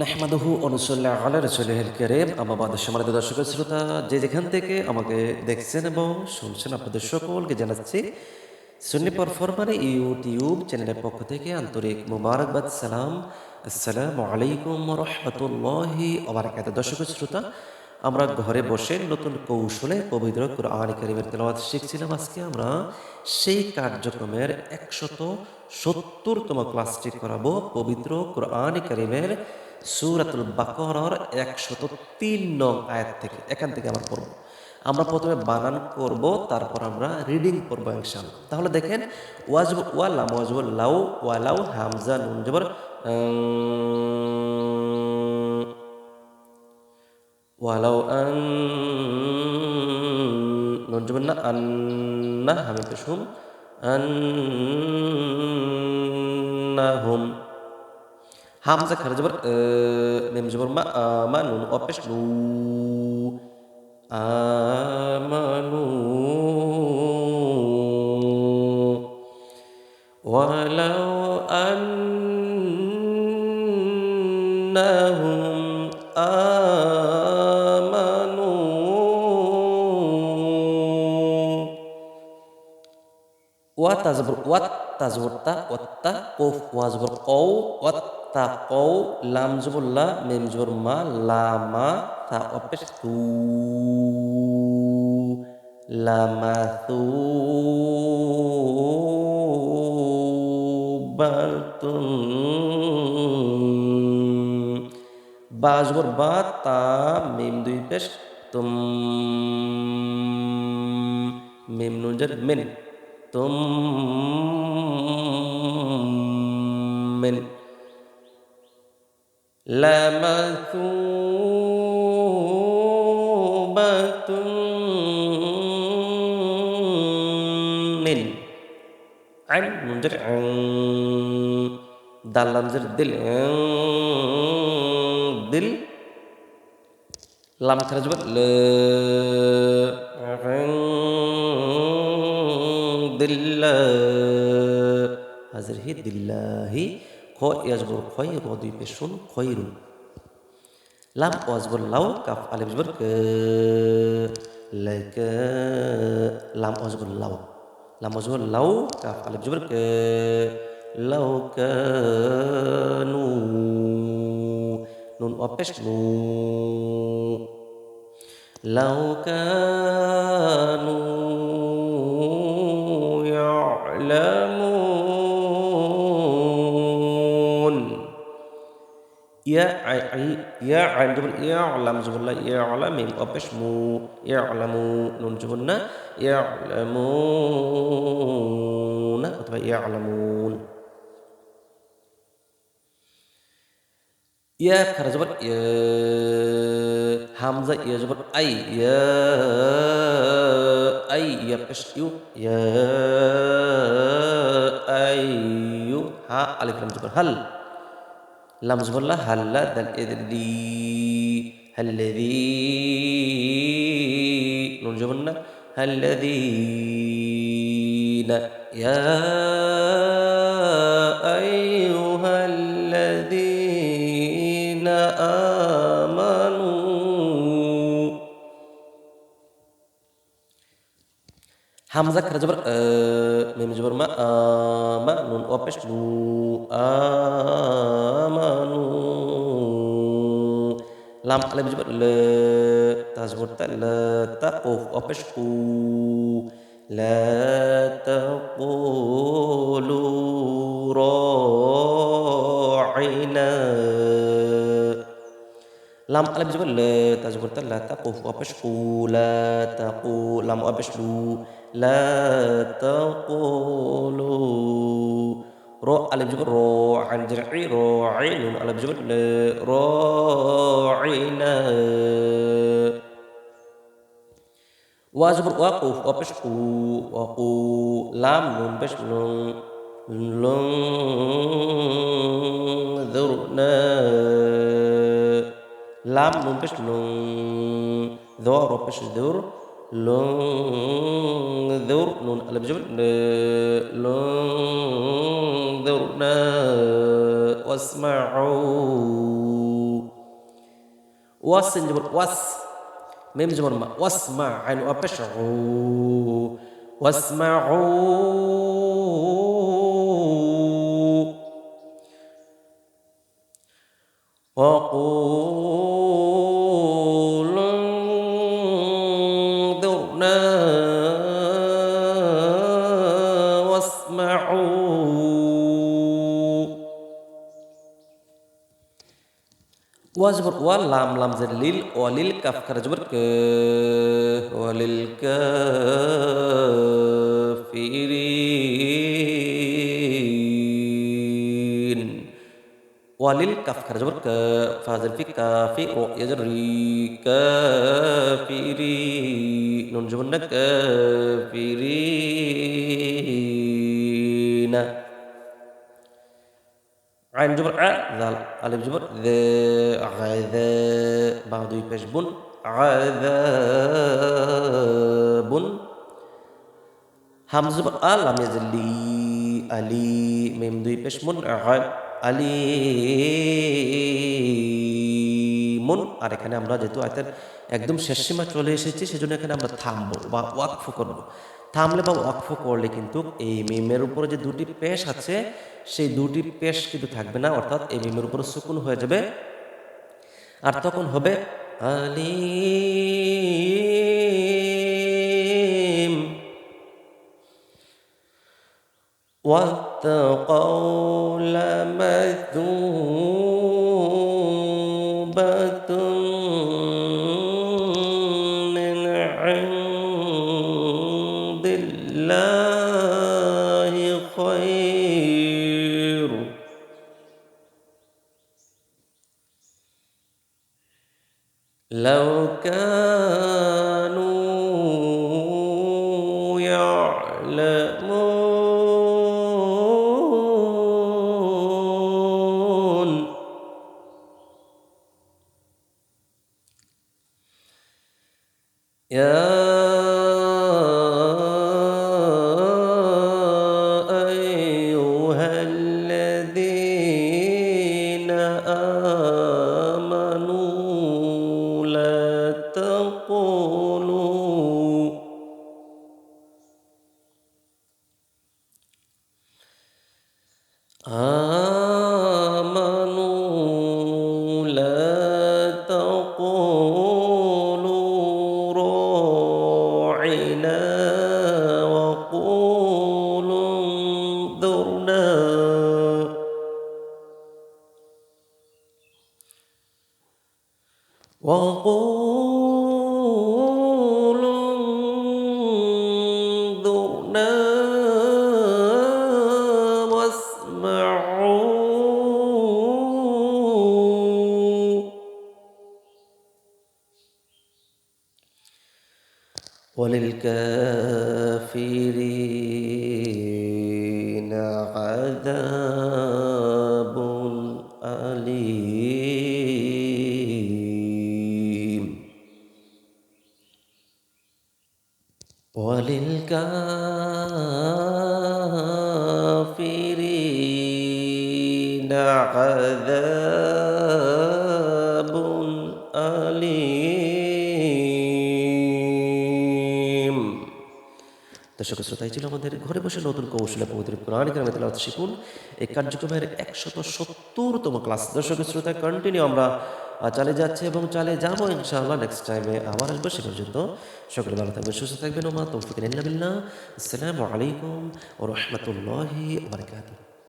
নাহমাদুহু ওয়া নুসাল্লি আলা রাসূলিহিল কারীম আম্মা বাদ সম্মানিত দর্শক শ্রোতা যে যেখান থেকে আমাকে দেখছেন এবং শুনছেন আপনাদের সকলকে জানাচ্ছি সুন্নি পারফরমারে ইউটিউব চ্যানেলের পক্ষ থেকে আন্তরিক মুবারকবাদ সালাম। আসসালামু আলাইকুম ওয়া রাহমাতুল্লাহি ওয়া বারাকাতুহু। দর্শক শ্রোতা, আমরা ঘরে বসে নতুন কৌশলে পবিত্র কোরআন কারীমের তেলাওয়াত শিখছিলাম। আজকে আমরা সেই কার্যক্রমের ১৭০তম ক্লাসটি করাবো। পবিত্র কোরআন কারীমের সূরাতুল বাকারার ১০৩ নং আয়াত থেকে। এখান থেকে আমরা পড়ব। আমরা প্রথমে বানান করব, তারপর আমরা রিডিং করব ইনশাআল্লাহ। তাহলে দেখেন, ওয়াজব ওয়া লাম ওয়াজব লাউ ওয়ালাউ হামজা নুন জবর ওয়ালাউ নুন জবর না আন্না হামিম পেশুম আন্নাহুম হামজা খারা জবর মিম জবর মা মা নুন অপেশ নু আমানু ওয়ালাউ আন্নাহুম আমানু ওয়া তাজবর ওয়াত তাজবর তা ওয়াত্তা কফ ওয়া জবর কও ওয়াত্তা কও লাম জবর লা মিম জবর মা লামা তা অপেশ তু লামাতু বালতুম বা জবর বা তা মিম দুই পেশ তুম মিম নুন জের মিন তুম মিন লামাথুবাতুম মিন আইন নুন জের আং দাল লাম জের দিল দিল লাম খারা জবর ল দিল্লা হাজির হি দিল্লাহি খ ইয়াজবর খয় র দুই পেশুন খয়রুন লাম ওয়াজবর লাউ কাফ আলিফ জবর ক লাক লাম ওয়াজবর লাউ লাম ওয়াজবর লাউ কাফ আলিফ জবর ক লাউ কানু নুন অপেশ নু লাউ কানু ইয়ালামুন ইয়া আই ইয়া আইন জবর ইয়ালাম জবর লা ইয়ালাম মিম অপেশ মু ইয়ালামু নুন জবর না ইয়ালামুন অথবা ইয়ালামুন ইয়া খারা জবর ইয়া হামজা ইয়া জবর আই ইয়া পেশ ইউ ইয়া আইয়ু হা আলিফ লাম জবর হাল লাম জবর লা হাল্লা দাল ইদি হাল্লাযী নুন জবর না হাল্লাযীনা ইয়া আইয়ুহাল্লাযীনা আমানু হামজা খারা জবর মিম জবর মা মা নুন অপেশ নু আমানু লাম আলিফ জবর ল তা জবর তা ল তা কফ অপেশ কু লা তাকুলু রাইনা লাম আলিফ জবর ল তা জবর তা লা তা কফ অপেশ কু লা তাকু লাম অপেশ লু লা তাকুলু র আলিফ জবর র আইন জের ই র আইন নুন আলিফ জবর ল রাইনা ওয়া জবর ওয়া কফ অপেশ কু ওয়া কু লাম নুন পেশ নুন লুং যুরনা লাম নুন পেশ নুন যর পেশ যুর লুং যুর নুন আলিফ জবর লুং যুরনা ওয়াসমাউ ওয়াস সিন জবর ওয়াস, মিম জবর মা, ওয়াসমা আইন ওয়া পেশ উ, ওয়াসমাউ। وقولوا انظرنا واسمعوا. واجبر ولام لام زر ليل وليل كاف كرجبر ك وللكافرين. ওয়ালিল কাফ খারা জবর কা, ফাজের ফি কাফি ও ইয়াজর রি, কাফিরি, নুন জবর না, কাফিরিনা। আইন জবর আ, জাল আলিফ জবর দে, গাযা, বা দুই পেশ বুন, আযাবুন। হামজা জবর আ, লাম ইয়াজর লি, আলি, মিম দুই পেশ মুন, আলিমুন। আর এখানে আমরা যেহেতু আয়াতের একদম শেষ সীমা চলে এসেছি, সেজন্য এখানে আমরা থামবো বা ওয়াকফ করব। থামলে বা ওয়াকফ করলে কিন্তু এই মিমের উপরে যে দুটি পেশ আছে, সেই দুটি পেশ কিন্তু থাকবে না, অর্থাৎ এই মিমের উপরে সুকুন হয়ে যাবে, আর তখন হবে আলিম। واتقوا لمثوبة من عند الله خير لو كانوا يعلمون. يا أيها الذين آمنوا لا تقولوا آمنوا لا تقولوا راعنا وقولوا انظرنا وقولوا انظرنا واسمعوا. وللكافرين عذاب أليم. وللكافرين عذاب أليم. দর্শক শ্রোতা, ছিল আমাদের ঘরে বসে নতুন কৌশলে পবিত্র কোরআন কারিমে তেলাওয়াত শিখুন এই কার্যক্রমের 170তম ক্লাস। দর্শক শ্রোতা, কন্টিনিউ আমরা চালিয়ে যাচ্ছি এবং চালিয়ে যাবো ইনশাআল্লাহ। নেক্সট টাইমে আবার আসবো, সে পর্যন্ত সকলে ভালো থাকবেন, সুস্থ থাকবেন। ওমা তৌফিক ইল্লা বিল্লাহ। আসসালামু আলাইকুম ওয়া রাহমাতুল্লাহি ওয়া বারাকাতুহু।